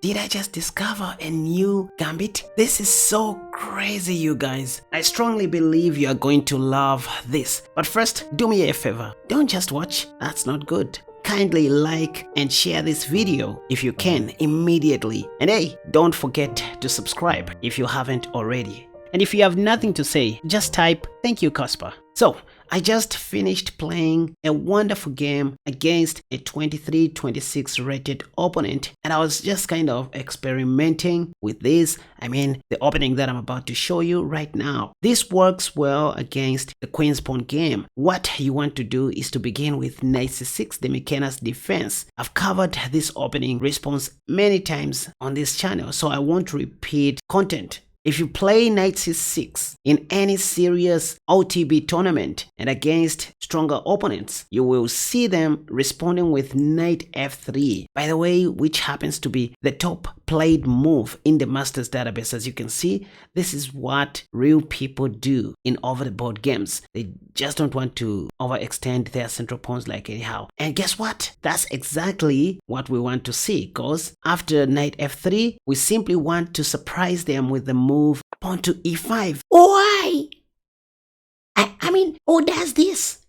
Did I just discover a new gambit? This is so crazy, you guys. I strongly believe you are going to love this. But first, do me a favor. Don't just watch. That's not good. Kindly like and share this video if you can immediately. And hey, don't forget to subscribe if you haven't already. And if you have nothing to say, just type "Thank you, Kaspa." So, I just finished playing a wonderful game against a 23-26 rated opponent, and I was just kind of experimenting with this. The opening that I'm about to show you right now. This works well against the Queen's Pawn game. What you want to do is to begin with Knight C6, the Mykonos defense. I've covered this opening response many times on this channel, so I won't repeat content. If you play Knight C6 in any serious OTB tournament and against stronger opponents, you will see them responding with Knight F3, by the way, which happens to be the top played move in the Masters database. As you can see, this is what real people do in over-the-board games. They just don't want to overextend their central pawns like anyhow. And guess what? That's exactly what we want to see, because after Knight F3, we simply want to surprise them with the move pawn to E5. Why? Who does this?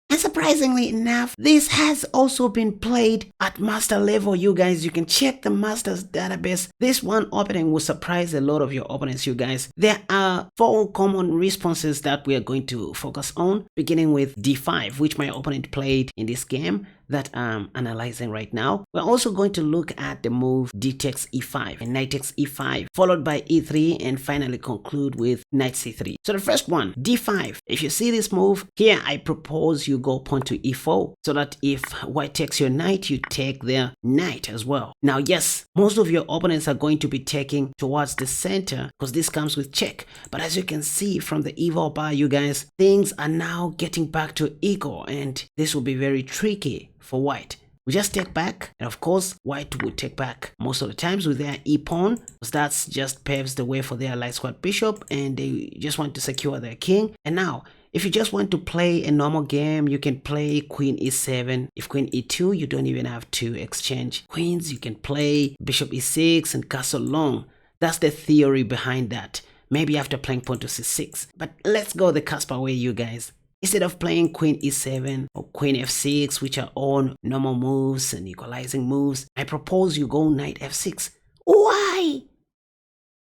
And surprisingly enough, this has also been played at master level, you guys. You can check the Masters database. This one opening will surprise a lot of your opponents, you guys. There are 4 common responses that we are going to focus on, beginning with D5, which my opponent played in this game that I'm analyzing right now. We're also going to look at the move D takes E5 and Knight takes E5, followed by E3, and finally conclude with Knight C3. So the first one, D5. If you see this move, here I propose you go pawn to E4, so that if white takes your knight, you take their knight as well. Now, yes, most of your opponents are going to be taking towards the center because this comes with check. But as you can see from the eval bar, you guys, things are now getting back to equal, and this will be very tricky for white. We just take back, and of course white will take back most of the times with their e-pawn, because that just paves the way for their light squad bishop, and they just want to secure their king. And now if you just want to play a normal game, you can play Queen E7. If Queen E2, you don't even have to exchange queens. You can play Bishop E6 and castle long. That's the theory behind that. Maybe after playing pawn to C6. But let's go the Kaspa way, you guys. Instead of playing Queen E7 or Queen F6, which are all normal moves and equalizing moves, I propose you go Knight F6. Why?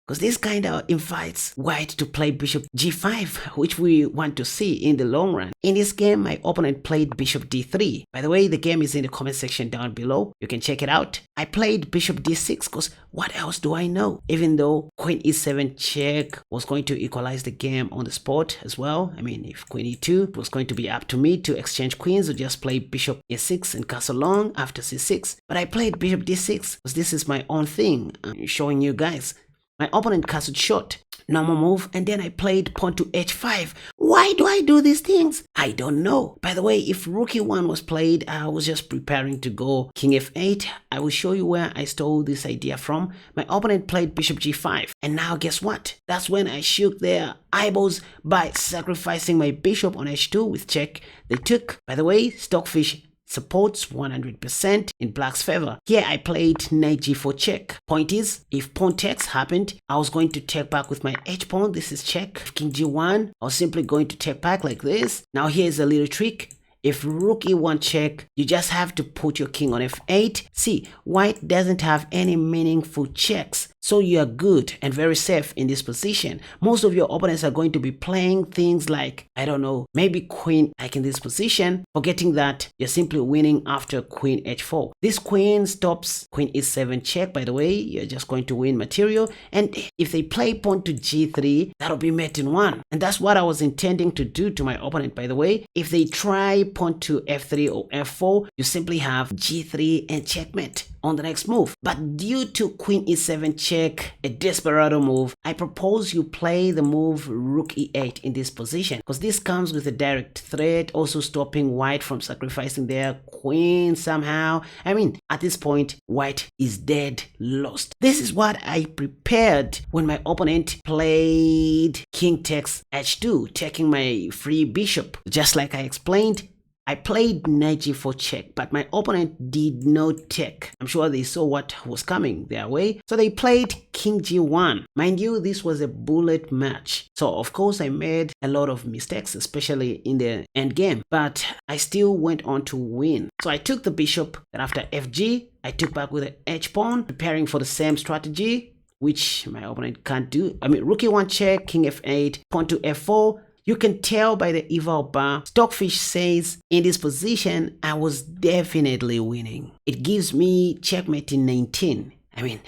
Because this kind of invites white to play Bishop G5, which we want to see in the long run. In this game, my opponent played Bishop D3. By the way, the game is in the comment section down below. You can check it out. I played Bishop D6 because what else do I know? Even though Queen E7 check was going to equalize the game on the spot as well. If Queen E2, it was going to be up to me to exchange queens or just play Bishop E6 and castle long after C6. But I played Bishop D6 because this is my own thing. I'm showing you guys. My opponent castled short, normal move, and then I played pawn to H5. Why do I do these things? I don't know. By the way, if Rook E1 was played, I was just preparing to go King F8. I will show you where I stole this idea from. My opponent played Bishop G5, and now guess what? That's when I shook their eyeballs by sacrificing my bishop on H2 with check. They took. By the way, Stockfish supports 100% in black's favor. Here I played Knight G4 check. Point is, if pawn takes happened, I was going to take back with my H pawn. This is check. King G1, I was simply going to take back like this. Now here's a little trick. If Rook E1 check, you just have to put your king on F8. See, white doesn't have any meaningful checks, so you are good and very safe in this position. Most of your opponents are going to be playing things like, I don't know, maybe queen like in this position, forgetting that you're simply winning after queen H4. This queen stops Queen E7 check, by the way. You're just going to win material. And if they play pawn to G3, that'll be mate in 1. And that's what I was intending to do to my opponent, by the way. If they try pawn to F3 or F4, you simply have G3 and checkmate on the next move. But due to Queen E7 check, a desperado move, I propose you play the move Rook E8 in this position, because this comes with a direct threat, also stopping white from sacrificing their queen somehow. At this point, white is dead lost. This is what I prepared when my opponent played King takes H2, taking my free bishop. Just like I explained, I played knight g4 check, but my opponent did not check. I'm sure they saw what was coming their way. So they played king g1. Mind you, this was a bullet match. So of course I made a lot of mistakes, especially in the end game, but I still went on to win. So I took the bishop, then after fg, I took back with the h pawn, preparing for the same strategy, which my opponent can't do. I mean, rook e1 check, king f8, pawn to f4. You can tell by the eval bar, Stockfish says, in this position, I was definitely winning. It gives me checkmate in 19. I mean,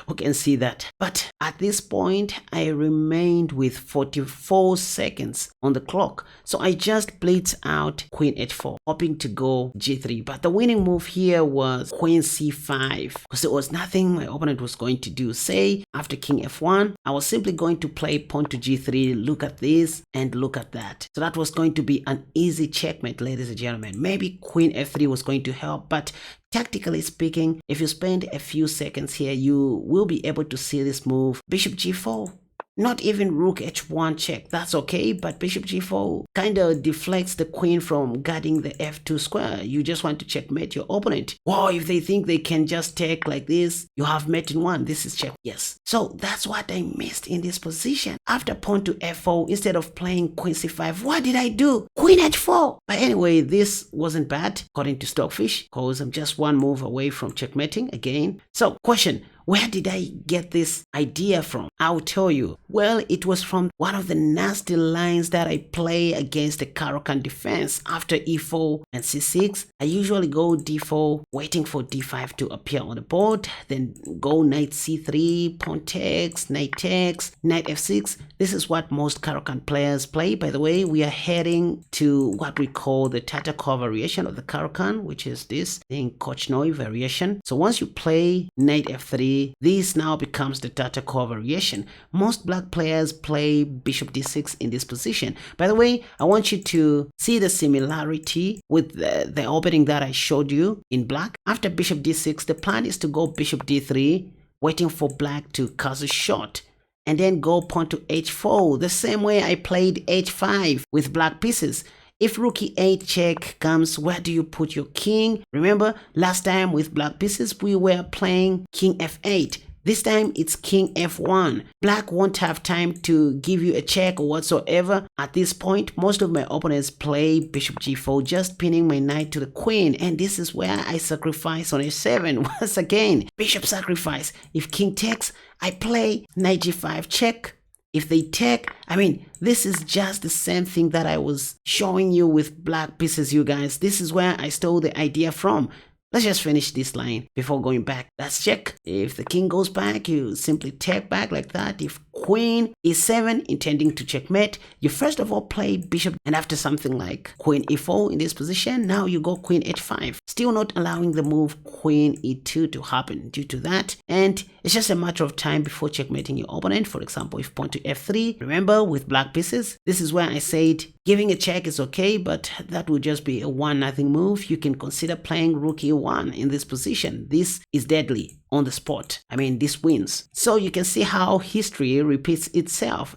who can see that? But at this point, I remained with 44 seconds on the clock. So I just blitzed out queen h4, hoping to go g3. But the winning move here was queen c5, because there was nothing my opponent was going to do. Say, after king f1, I was simply going to play pawn to g3, look at this, and look at that. So that was going to be an easy checkmate, ladies and gentlemen. Maybe queen f3 was going to help, but tactically speaking, if you spend a few seconds here, you will be able to see this move. Bishop g4. Not even rook h1 check, that's okay, but bishop g4 kind of deflects the queen from guarding the f2 square. You just want to checkmate your opponent. Wow, if they think they can just take like this, you have mate in one. This is check. Yes. So that's what I missed in this position. After pawn to f4, instead of playing queen c5, what did I do? Queen h4. But anyway, this wasn't bad according to Stockfish, because I'm just one move away from checkmating again. So question, where did I get this idea from? I'll tell you. Well, it was from one of the nasty lines that I play against the Caro-Kann defense. After e4 and c6, I usually go d4, waiting for d5 to appear on the board, then go knight c3, pawn takes, knight f6. This is what most Caro-Kann players play. By the way, we are heading to what we call the Tatarkov variation of the Caro-Kann, which is this thing, Korchnoi variation. So once you play knight f3, this now becomes the Tatarkov variation. Most black players play bishop d6 in this position. By the way, I want you to see the similarity with the opening that I showed you in black. After bishop d6, the plan is to go bishop d3, waiting for black to cast a shot, and then go pawn to h4, the same way I played h5 with black pieces. If rook e8 check comes, where do you put your king? Remember, last time with black pieces, we were playing king f8. This time it's king f1. Black won't have time to give you a check or whatsoever. At this point, most of my opponents play bishop g4, just pinning my knight to the queen. And this is where I sacrifice on h7. Once again, bishop sacrifice. If king takes, I play knight g5 check. If they take, I mean, this is just the same thing that I was showing you with black pieces, you guys. This is where I stole the idea from. Let's just finish this line before going back. Let's check. If the king goes back, you simply take back like that. If queen e7, intending to checkmate, you first of all play bishop, and after something like queen e4 in this position, now you go queen h5, still not allowing the move queen e2 to happen due to that. And it's just a matter of time before checkmating your opponent. For example, if pawn to f3, remember with black pieces, this is where I said giving a check is okay, but that would just be a 1-0 move. You can consider playing rook e1 in this position. This is deadly on the spot. I mean, this wins. So you can see how history repeats itself.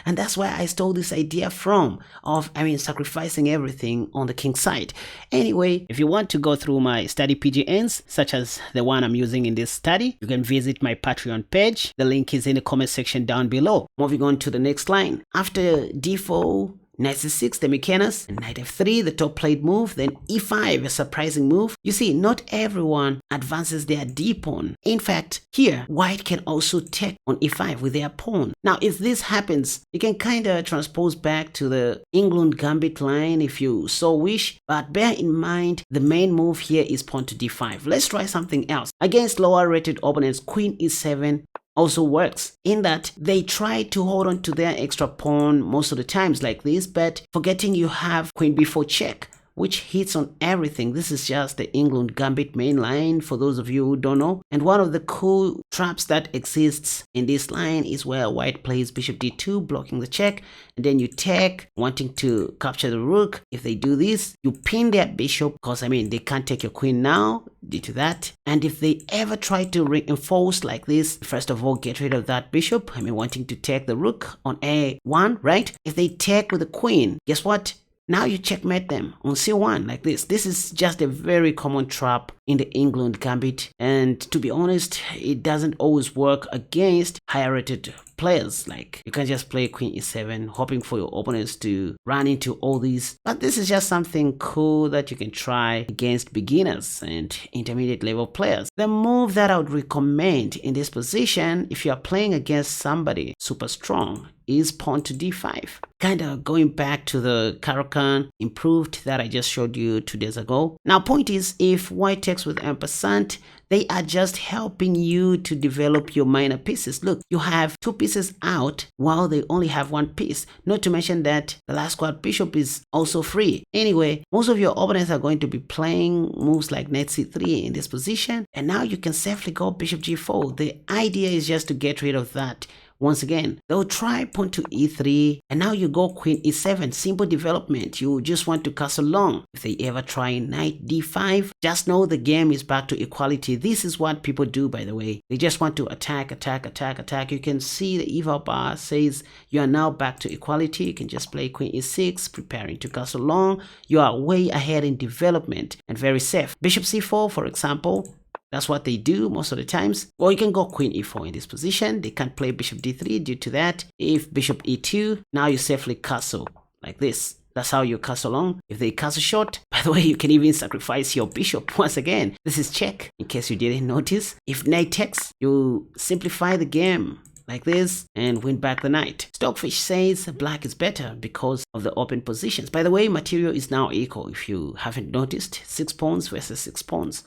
And that's where I stole this idea from of, sacrificing everything on the king's side. Anyway, if you want to go through my study PGNs, such as the one I'm using in this study, you can visit my Patreon page. The link is in the comment section down below. Moving on to the next line. After d4, knight c6, the Mykonos, and knight f3, the top played move, then e5, a surprising move. You see, not everyone advances their d pawn. In fact, here, white can also take on e5 with their pawn. Now, if this happens, you can kind of transpose back to the England Gambit line if you so wish, but bear in mind, the main move here is pawn to d5. Let's try something else. Against lower rated opponents, queen e7 also works in that they try to hold on to their extra pawn most of the times like this, but forgetting you have queen b4 check, which hits on everything. This is just the England Gambit main line for those of you who don't know. And one of the cool traps that exists in this line is where white plays bishop d2, blocking the check, and then you take, wanting to capture the rook. If they do this, you pin their bishop, because they can't take your queen now due to that. And if they ever try to reinforce like this, first of all, get rid of that bishop. Wanting to take the rook on a1, right? If they take with the queen, guess what? Now you checkmate them on c1 like this. This is just a very common trap in the England Gambit, and to be honest, it doesn't always work against higher rated players. Like, you can just play queen e7 hoping for your opponents to run into all these, but this is just something cool that you can try against beginners and intermediate level players. The move that I would recommend in this position, if you are playing against somebody super strong, is pawn to d5. Kind of going back to the Caro-Kann improved that I just showed you 2 days ago. Now, point is, if white takes with ampersand, they are just helping you to develop your minor pieces. Look, you have 2 pieces out while they only have 1 piece. Not to mention that the last squad bishop is also free. Anyway, most of your opponents are going to be playing moves like knight c3 in this position, and now you can safely go bishop g4. The idea is just to get rid of that. Once again, they'll try pawn to e3, and now you go queen e7. Simple development. You just want to castle long. If they ever try knight d5, just know the game is back to equality. This is what people do, by the way. They just want to attack, attack, attack, attack. You can see the eval bar says you are now back to equality. You can just play queen e6, preparing to castle long. You are way ahead in development and very safe. Bishop c4, for example. That's what they do most of the times. Or you can go queen e4 in this position. They can't play bishop d3 due to that. If bishop e2, now you safely castle like this. That's how you castle long. If they castle short, by the way, you can even sacrifice your bishop. Once again, this is check, in case you didn't notice. If knight takes, you simplify the game like this and win back the knight. Stockfish says black is better because of the open positions. By the way, material is now equal. If you haven't noticed, 6 pawns versus 6 pawns.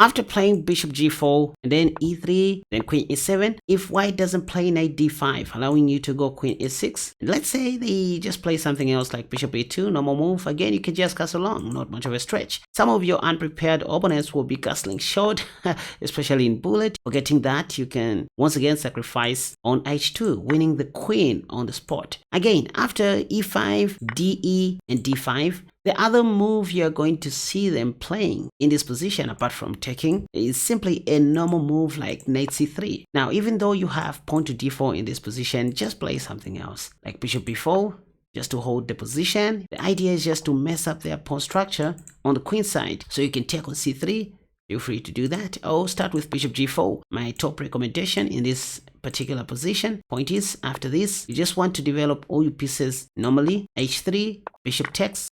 After playing bishop g4 and then e3, then queen e7, if white doesn't play knight d5, allowing you to go queen e6, and let's say they just play something else like bishop e2, normal move, again you can just castle long, not much of a stretch. Some of your unprepared opponents will be castling short, especially in bullet. Forgetting that, you can once again sacrifice on h2, winning the queen on the spot. Again, after e5, de, and d5, the other move you're going to see them playing in this position, apart from taking, is simply a normal move like knight c3. Now, even though you have pawn to d4 in this position, just play something else, like bishop b4, just to hold the position. The idea is just to mess up their pawn structure on the queen side. So you can take on c3, feel free to do that, or start with bishop g4. My top recommendation in this particular position. Point is, after this, you just want to develop all your pieces normally. h3, bishop takes,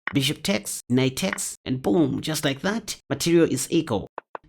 knight takes, and boom, just like that, material is equal.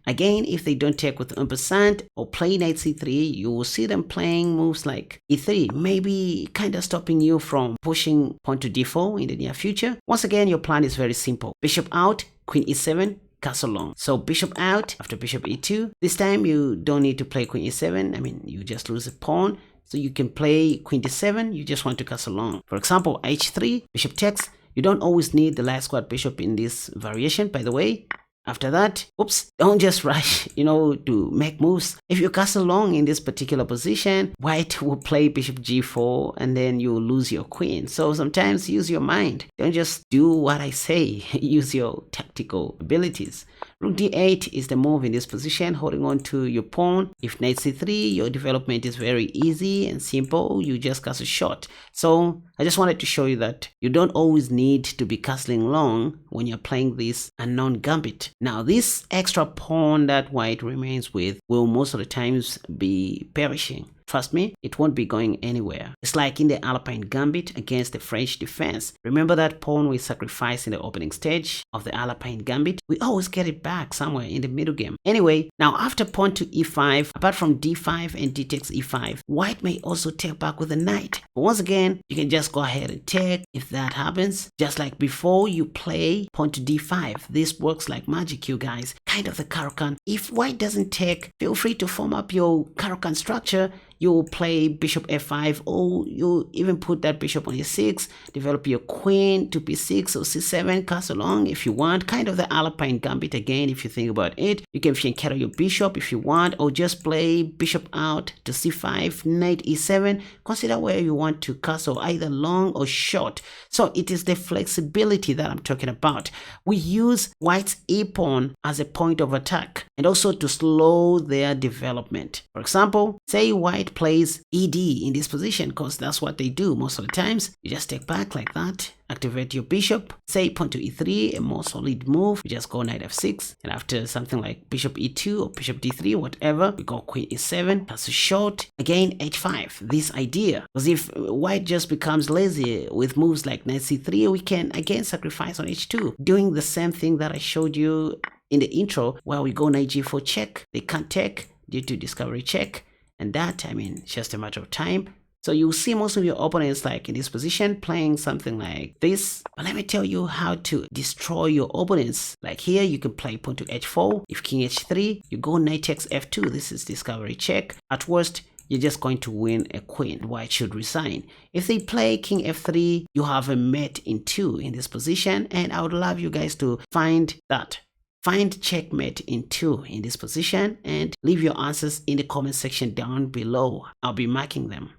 Again, if they don't take with ampersand or play knight c3, you will see them playing moves like e3, maybe kind of stopping you from pushing pawn to d4 in the near future. Once again, your plan is very simple. Bishop out, queen e7, castle long. So bishop out after bishop e2. This time you don't need to play queen e7. I mean, you just lose a pawn. So you can play queen d7. You just want to castle long. For example, h3, bishop takes. You don't always need the last squad bishop in this variation, by the way. After that, oops, don't just rush, to make moves. If you castle long in this particular position, white will play bishop g4 and then you will lose your queen. So sometimes use your mind. Don't just do what I say. Use your tactical abilities. Rook d8 is the move in this position, holding on to your pawn. If knight c3, your development is very easy and simple. You just castle short. So I just wanted to show you that you don't always need to be castling long when you're playing this unknown gambit. Now, this extra pawn that white remains with will most of the times be perishing. Trust me, it won't be going anywhere. It's like in the Alpine Gambit against the French defense. Remember that pawn we sacrificed in the opening stage of the Alpine Gambit? We always get it back somewhere in the middle game. Anyway, now after pawn to e5, apart from d5 and d takes e5, white may also take back with a knight. But once again, you can just go ahead and take. If that happens, just like before, you play pawn to d5. This works like magic, you guys. Kind of the Caro-Kann. If white doesn't take, feel free to form up your Caro-Kann structure. You play bishop f5, or you even put that bishop on e6, develop your queen to b6 or c7, castle long if you want. Kind of the Alpine Gambit again, if you think about it. You can fianchetto your bishop if you want, or just play bishop out to c5, knight e7. Consider where you want to castle, either long or short. So it is the flexibility that I'm talking about. We use white's e-pawn as a point of attack and also to slow their development. For example, say white white plays ED in this position, because that's what they do most of the times. You just take back like that, activate your bishop, say pawn to e3, a more solid move. You just go knight f6, and after something like bishop e2 or bishop d3, whatever, we go queen e7, that's a short, again h5. This idea, because if white just becomes lazy with moves like knight c3, we can again sacrifice on h2, doing the same thing that I showed you in the intro, where we go knight g4 check. They can't take due to discovery check, and that, I mean, it's just a matter of time. So you'll see most of your opponents like in this position playing something like this. But let me tell you how to destroy your opponents. Like here, you can play pawn to h4. If king h3, you go knight takes f2. This is discovery check. At worst, you're just going to win a queen. White should resign. If they play king f3, you have a mate in 2 in this position. And I would love you guys to find that. Find checkmate in 2 in this position and leave your answers in the comment section down below. I'll be marking them.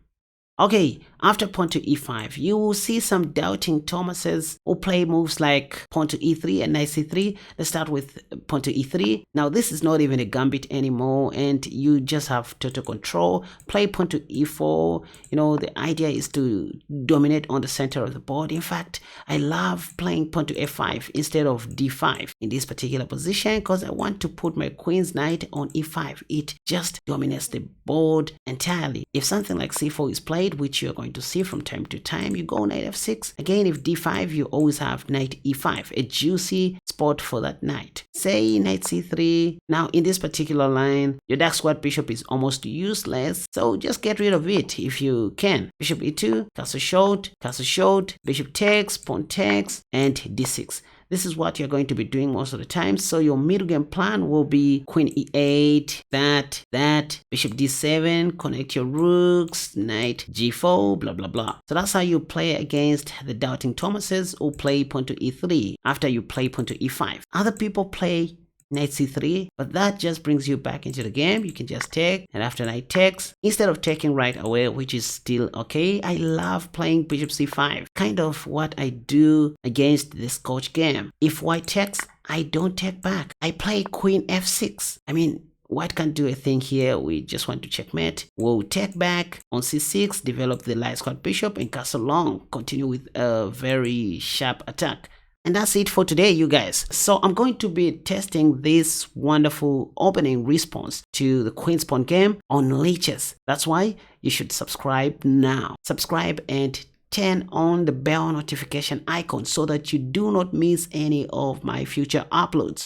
Okay, after pawn to e5, you will see some doubting Thomases who play moves like pawn to e3 and knight c3. Let's start with pawn to e3. Now, this is not even a gambit anymore, and you just have total control. Play pawn to e4. You know, the idea is to dominate on the center of the board. In fact, I love playing pawn to f5 instead of d5 in this particular position, because I want to put my queen's knight on e5. It just dominates the board entirely. If something like c4 is played, which you're going to see from time to time, you go knight f6. Again, if d5, you always have knight e5, a juicy spot for that knight. Say knight c3. Now, in this particular line, your dark square bishop is almost useless, so just get rid of it if you can. Bishop e2, castle short, bishop takes, pawn takes, and d6. This is what you're going to be doing most of the time. So your middle game plan will be queen e8, that, bishop d7, connect your rooks, knight g4, blah, blah, blah. So that's how you play against the doubting Thomases who play pawn to e3 after you play pawn to e5. Other people play knight c3, but that just brings you back into the game. You can just take, and after knight takes, instead of taking right away, which is still okay, I love playing bishop c5, kind of what I do against this coach game. If white takes, I don't take back, I play queen f6. I mean, white can't do a thing here. We just want to checkmate. We'll take back on c6, develop the light square bishop, and castle long, continue with a very sharp attack. And that's it for today, you guys. So I'm going to be testing this wonderful opening response to the Queen's Pawn game on Lichess. That's why you should subscribe now. Subscribe and turn on the bell notification icon so that you do not miss any of my future uploads.